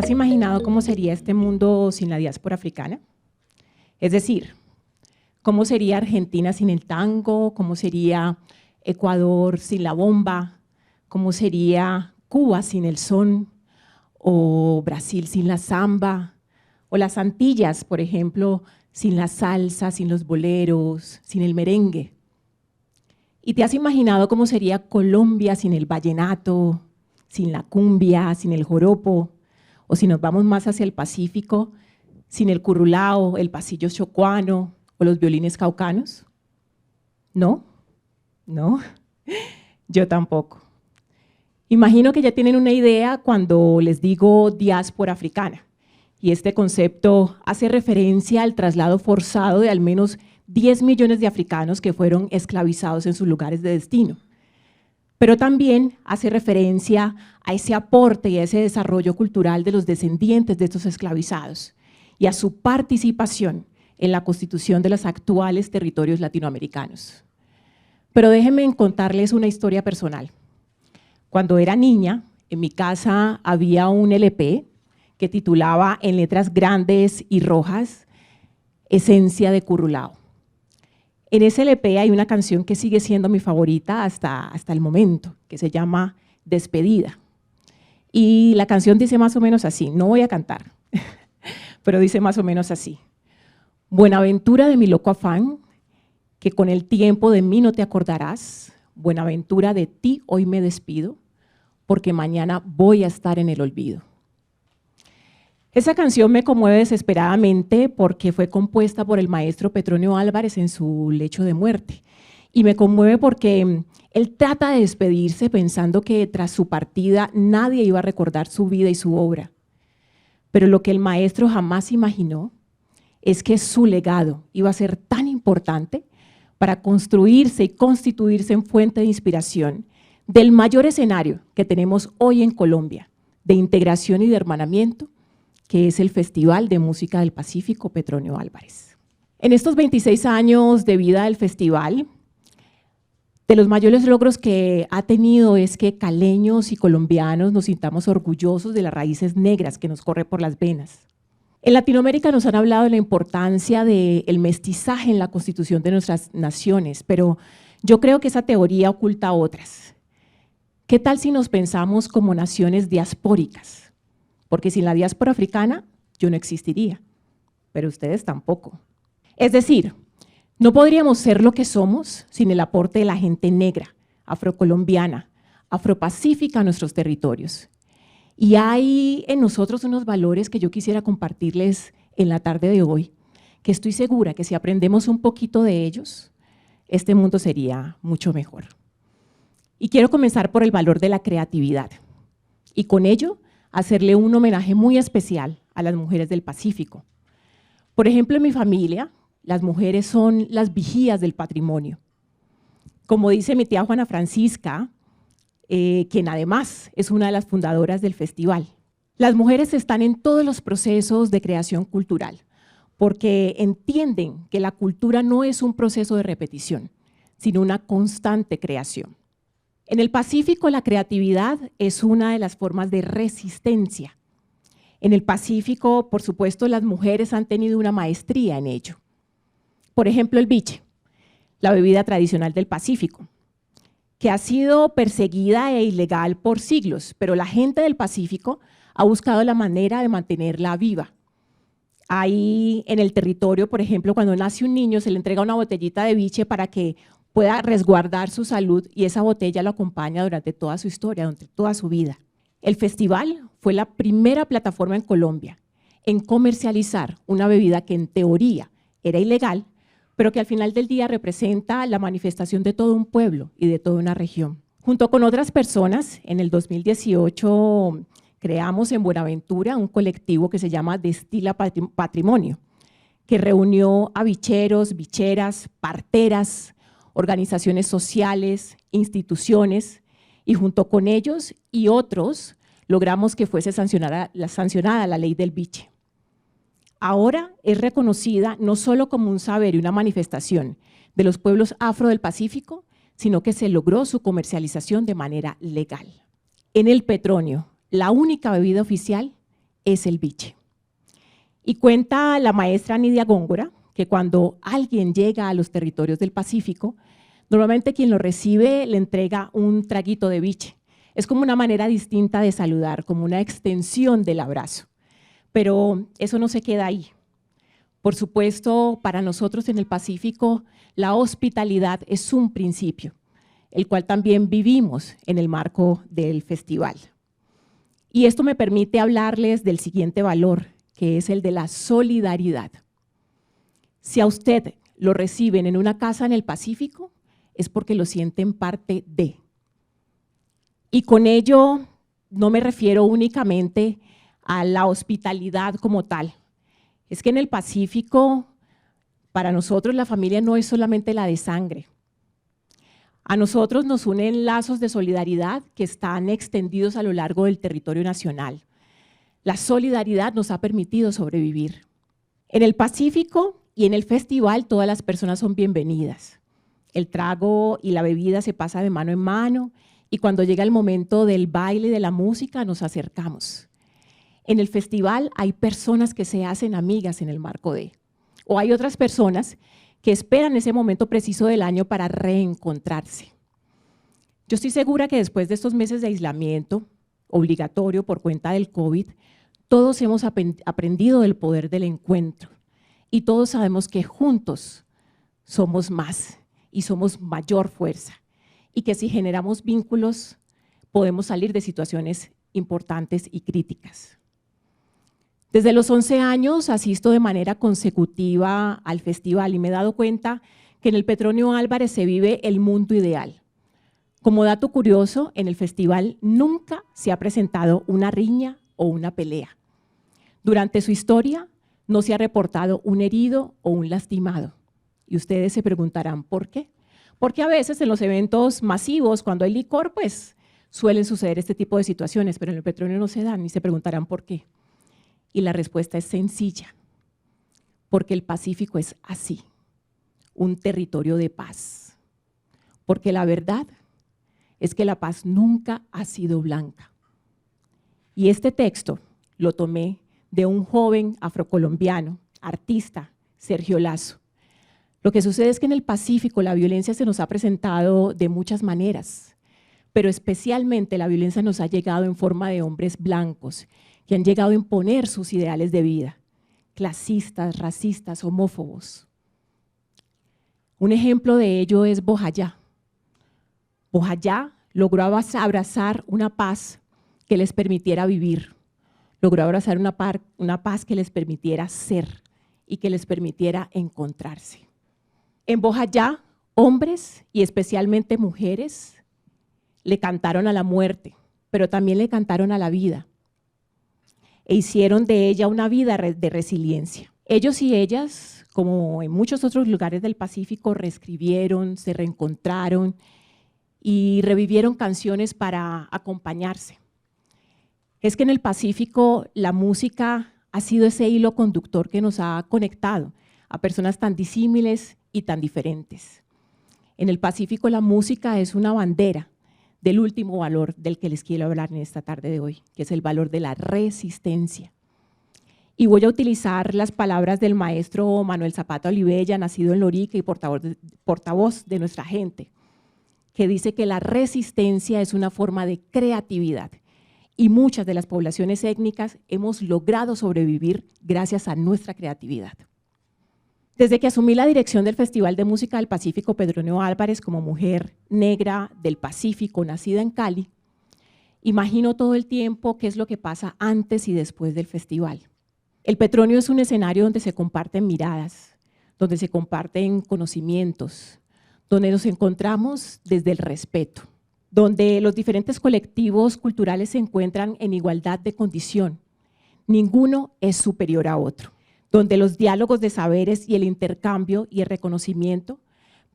has imaginado cómo sería este mundo sin la diáspora africana? Es decir, ¿cómo sería Argentina sin el tango? ¿Cómo sería Ecuador sin la bomba? ¿Cómo sería Cuba sin el son? ¿O Brasil sin la samba? ¿O las Antillas, por ejemplo, sin la salsa, sin los boleros, sin el merengue? ¿Y te has imaginado cómo sería Colombia sin el vallenato, sin la cumbia, sin el joropo? O si nos vamos más hacia el Pacífico, sin el currulao, el pasillo chocuano o los violines caucanos. ¿No? ¿No? Yo tampoco. Imagino que ya tienen una idea cuando les digo diáspora africana, y este concepto hace referencia al traslado forzado de al menos 10 millones de africanos que fueron esclavizados en sus lugares de destino. Pero también hace referencia a ese aporte y a ese desarrollo cultural de los descendientes de estos esclavizados y a su participación en la constitución de los actuales territorios latinoamericanos. Pero déjenme contarles una historia personal. Cuando era niña, en mi casa había un LP que titulaba en letras grandes y rojas, Esencia de Currulao. En ese LP hay una canción que sigue siendo mi favorita hasta el momento, que se llama Despedida. Y la canción dice más o menos así, no voy a cantar, pero dice más o menos así. Buenaventura de mi loco afán, que con el tiempo de mí no te acordarás, buenaventura de ti hoy me despido, porque mañana voy a estar en el olvido. Esa canción me conmueve desesperadamente porque fue compuesta por el maestro Petronio Álvarez en su lecho de muerte. Y me conmueve porque él trata de despedirse pensando que tras su partida nadie iba a recordar su vida y su obra. Pero lo que el maestro jamás imaginó es que su legado iba a ser tan importante para construirse y constituirse en fuente de inspiración del mayor escenario que tenemos hoy en Colombia, de integración y de hermanamiento, que es el Festival de Música del Pacífico Petronio Álvarez. En estos 26 años de vida del festival, de los mayores logros que ha tenido es que caleños y colombianos nos sintamos orgullosos de las raíces negras que nos corre por las venas. En Latinoamérica nos han hablado de la importancia del mestizaje en la constitución de nuestras naciones, pero yo creo que esa teoría oculta otras. ¿Qué tal si nos pensamos como naciones diaspóricas? Porque sin la diáspora africana yo no existiría, pero ustedes tampoco. Es decir, no podríamos ser lo que somos sin el aporte de la gente negra, afrocolombiana, afropacífica a nuestros territorios. Y hay en nosotros unos valores que yo quisiera compartirles en la tarde de hoy, que estoy segura que si aprendemos un poquito de ellos, este mundo sería mucho mejor. Y quiero comenzar por el valor de la creatividad. Y con ello, hacerle un homenaje muy especial a las mujeres del Pacífico. Por ejemplo, en mi familia, las mujeres son las vigías del patrimonio. Como dice mi tía Juana Francisca, quien además es una de las fundadoras del festival. Las mujeres están en todos los procesos de creación cultural, porque entienden que la cultura no es un proceso de repetición, sino una constante creación. En el Pacífico, la creatividad es una de las formas de resistencia. En el Pacífico, por supuesto, las mujeres han tenido una maestría en ello. Por ejemplo, el biche, la bebida tradicional del Pacífico, que ha sido perseguida e ilegal por siglos, pero la gente del Pacífico ha buscado la manera de mantenerla viva. Ahí en el territorio, por ejemplo, cuando nace un niño, se le entrega una botellita de biche para que pueda resguardar su salud y esa botella lo acompaña durante toda su historia, durante toda su vida. El festival fue la primera plataforma en Colombia en comercializar una bebida que en teoría era ilegal, pero que al final del día representa la manifestación de todo un pueblo y de toda una región. Junto con otras personas, en el 2018 creamos en Buenaventura un colectivo que se llama Destila Patrimonio, que reunió a bicheros, bicheras, parteras, organizaciones sociales, instituciones, y junto con ellos y otros logramos que fuese sancionada la ley del biche. Ahora es reconocida no solo como un saber y una manifestación de los pueblos afro del Pacífico, sino que se logró su comercialización de manera legal. En el Petronio, la única bebida oficial es el biche. Y cuenta la maestra Nidia Góngora que cuando alguien llega a los territorios del Pacífico, normalmente quien lo recibe le entrega un traguito de biche. Es como una manera distinta de saludar, como una extensión del abrazo. Pero eso no se queda ahí. Por supuesto, para nosotros en el Pacífico, la hospitalidad es un principio, el cual también vivimos en el marco del festival. Y esto me permite hablarles del siguiente valor, que es el de la solidaridad. Si a usted lo reciben en una casa en el Pacífico, es porque lo sienten parte de. Y con ello no me refiero únicamente a la hospitalidad como tal. Es que en el Pacífico, para nosotros la familia no es solamente la de sangre. A nosotros nos unen lazos de solidaridad que están extendidos a lo largo del territorio nacional. La solidaridad nos ha permitido sobrevivir. En el Pacífico y en el festival todas las personas son bienvenidas. El trago y la bebida se pasa de mano en mano y cuando llega el momento del baile y de la música nos acercamos. En el festival hay personas que se hacen amigas en el marco de, o hay otras personas que esperan ese momento preciso del año para reencontrarse. Yo estoy segura que después de estos meses de aislamiento obligatorio por cuenta del COVID, todos hemos aprendido del poder del encuentro y todos sabemos que juntos somos más y somos mayor fuerza y que si generamos vínculos podemos salir de situaciones importantes y críticas. Desde los 11 años asisto de manera consecutiva al festival y me he dado cuenta que en el Petronio Álvarez se vive el mundo ideal. Como dato curioso, en el festival nunca se ha presentado una riña o una pelea. Durante su historia no se ha reportado un herido o un lastimado. Y ustedes se preguntarán ¿por qué? Porque a veces en los eventos masivos, cuando hay licor, pues suelen suceder este tipo de situaciones, pero en el Petronio no se dan y se preguntarán ¿por qué? Y la respuesta es sencilla, porque el Pacífico es así, un territorio de paz. Porque la verdad es que la paz nunca ha sido blanca. Y este texto lo tomé de un joven afrocolombiano, artista, Sergio Lazo. Lo que sucede es que en el Pacífico la violencia se nos ha presentado de muchas maneras, pero especialmente la violencia nos ha llegado en forma de hombres blancos que han llegado a imponer sus ideales de vida, clasistas, racistas, homófobos. Un ejemplo de ello es Bojayá. Bojayá logró abrazar una paz que les permitiera vivir, logró abrazar una paz que les permitiera ser y que les permitiera encontrarse. En Bojayá, hombres y especialmente mujeres le cantaron a la muerte, pero también le cantaron a la vida e hicieron de ella una vida de resiliencia. Ellos y ellas, como en muchos otros lugares del Pacífico, reescribieron, se reencontraron y revivieron canciones para acompañarse. Es que en el Pacífico la música ha sido ese hilo conductor que nos ha conectado a personas tan disímiles y tan diferentes. En el Pacífico la música es una bandera del último valor del que les quiero hablar en esta tarde de hoy, que es el valor de la resistencia. Y voy a utilizar las palabras del maestro Manuel Zapata Olivella, nacido en Lorica y portavoz de nuestra gente, que dice que la resistencia es una forma de creatividad y muchas de las poblaciones étnicas hemos logrado sobrevivir gracias a nuestra creatividad. Desde que asumí la dirección del Festival de Música del Pacífico Petronio Álvarez como mujer negra del Pacífico, nacida en Cali, imagino todo el tiempo qué es lo que pasa antes y después del festival. El Petronio es un escenario donde se comparten miradas, donde se comparten conocimientos, donde nos encontramos desde el respeto, donde los diferentes colectivos culturales se encuentran en igualdad de condición. Ninguno es superior a otro, donde los diálogos de saberes y el intercambio y el reconocimiento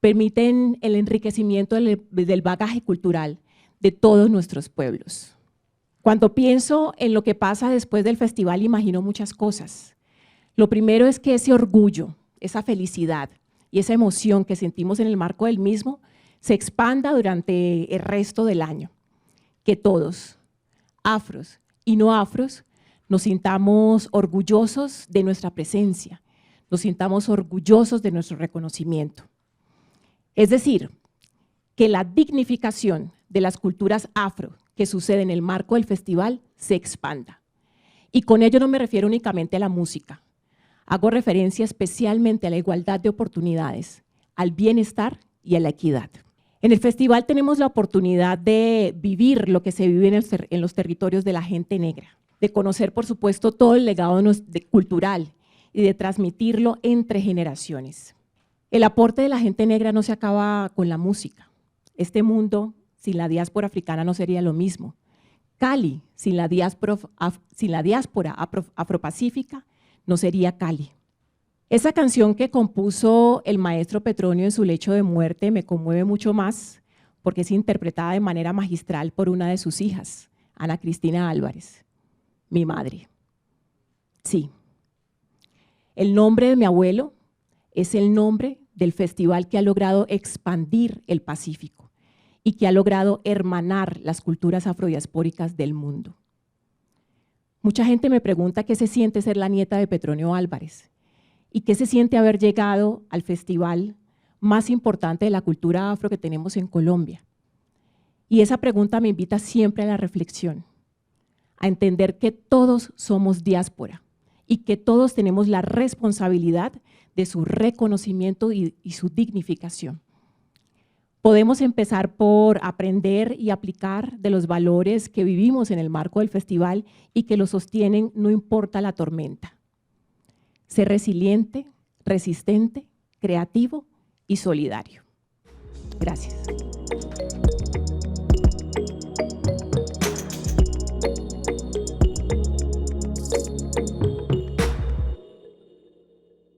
permiten el enriquecimiento del bagaje cultural de todos nuestros pueblos. Cuando pienso en lo que pasa después del festival, imagino muchas cosas. Lo primero es que ese orgullo, esa felicidad y esa emoción que sentimos en el marco del mismo se expanda durante el resto del año. Que todos, afros y no afros, nos sintamos orgullosos de nuestra presencia, nos sintamos orgullosos de nuestro reconocimiento. Es decir, que la dignificación de las culturas afro que sucede en el marco del festival se expanda. Y con ello no me refiero únicamente a la música. Hago referencia especialmente a la igualdad de oportunidades, al bienestar y a la equidad. En el festival tenemos la oportunidad de vivir lo que se vive en los territorios de la gente negra, de conocer, por supuesto, todo el legado cultural y de transmitirlo entre generaciones. El aporte de la gente negra no se acaba con la música. Este mundo sin la diáspora africana no sería lo mismo. Cali sin la diáspora afropacífica no sería Cali. Esa canción que compuso el maestro Petronio en su lecho de muerte me conmueve mucho más porque es interpretada de manera magistral por una de sus hijas, Ana Cristina Álvarez, mi madre. Sí, el nombre de mi abuelo es el nombre del festival que ha logrado expandir el Pacífico y que ha logrado hermanar las culturas afrodiaspóricas del mundo. Mucha gente me pregunta qué se siente ser la nieta de Petronio Álvarez y qué se siente haber llegado al festival más importante de la cultura afro que tenemos en Colombia. Y esa pregunta me invita siempre a la reflexión, a entender que todos somos diáspora y que todos tenemos la responsabilidad de su reconocimiento y su dignificación. Podemos empezar por aprender y aplicar de los valores que vivimos en el marco del festival y que lo sostienen no importa la tormenta. Ser resiliente, resistente, creativo y solidario. Gracias.